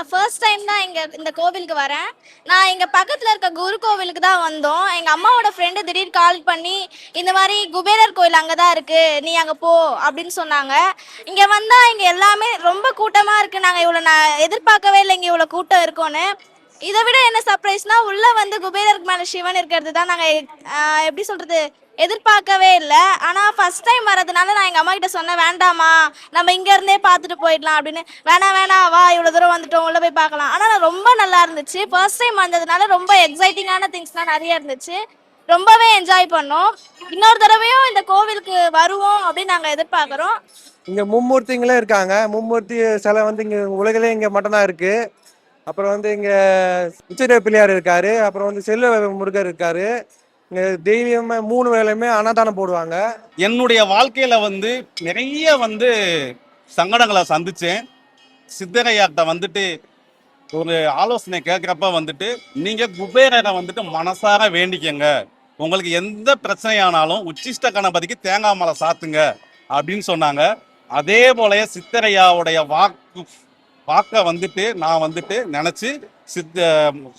நான் first time தான் இந்த கோவிலுக்கு வரேன். நான் எங்க பக்கத்துல இருக்க குரு கோவிலுக்கு தான் வந்தோம். எங்க அம்மாவோட ஃப்ரெண்டு திடீர் கால் பண்ணி, இந்த மாதிரி குபேரர் கோயில் அங்கே தான் இருக்கு, நீ அங்கே போ அப்படின்னு சொன்னாங்க. இங்கே வந்தா இங்கே எல்லாமே ரொம்ப கூட்டமா இருக்கு. நாங்கள் இவ்வளோ நான் எதிர்பார்க்கவே இல்லை இங்கே இவ்வளோ கூட்டம் இருக்கும்னு. இதை விட என்ன சர்ப்ரைஸ்னா உள்ள வந்து குபேரருக்கு மேல சிவன் இருக்கிறது தான் நாங்க எப்படி சொல்றது எதிர்பார்க்கவே இல்லை. ஆனா ஃபர்ஸ்ட் டைம் வரதுனால நான் எங்க அம்மா கிட்ட சொன்னேன், வேண்டாமா நம்ம இங்க இருந்தே பார்த்துட்டு போயிடலாம் அப்படின்னு. வேணாம் வேணாம் வா, இவ்வளவு தூரம் வந்துட்டோம், உள்ள போய் பார்க்கலாம். ஆனா ரொம்ப நல்லா இருந்துச்சு. ஃபர்ஸ்ட் டைம் வந்ததுனால ரொம்ப எக்ஸைட்டிங்கான திங்ஸ்லாம் நிறைய இருந்துச்சு. ரொம்பவே என்ஜாய் பண்ணோம். இன்னொரு தடவையும் இந்த கோவிலுக்கு வருவோம் அப்படின்னு நாங்க எதிர்பார்க்கிறோம். இங்க மும்மூர்த்திங்களே இருக்காங்க. மும்மூர்த்தி சிலை வந்து இங்க உலகிலே இங்க மட்டும் தான் இருக்கு. அப்புறம் வந்து இங்க உச்சிர பிள்ளையார் இருக்காரு. அப்புறம் வந்து செல்வ முருகர் இருக்காரு. இங்க தெய்வமே 3 வேளையுமே அன்னதானம் போடுவாங்க. என்னுடைய வாழ்க்கையில வந்து நிறைய வந்து சங்கடங்களை சந்திச்சேன். சித்தரையார்கிட்ட வந்துட்டு ஒரு ஆலோசனை கேட்குறப்ப வந்துட்டு நீங்க குபேரரை வந்துட்டு மனசார வேண்டிக்கங்க, உங்களுக்கு எந்த பிரச்சனையானாலும் உச்சிஷ்ட கணபதிக்கு தேங்காய் மலை சாத்துங்க அப்படின்னு சொன்னாங்க. அதே போலயே சித்தரையாவுடைய வாக்கை வந்துட்டு நான் வந்துட்டு நினைச்சு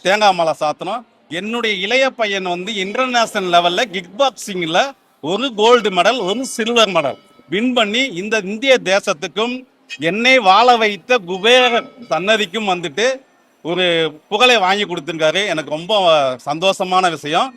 தேங்காய் மலை சாத்தணும். என்னுடைய இளைய பையன் வந்து இன்டர்நேஷனல் லெவல்ல கிக் பாக்ஸிங்ல ஒரு கோல்டு மெடல், ஒரு சில்வர் மெடல் வின் பண்ணி இந்த இந்திய தேசத்துக்கும் என்னை வாழ வைத்த குபேர சன்னதிக்கும் வந்துட்டு ஒரு புகழை வாங்கி கொடுத்துருக்காரு. எனக்கு ரொம்ப சந்தோஷமான விஷயம்.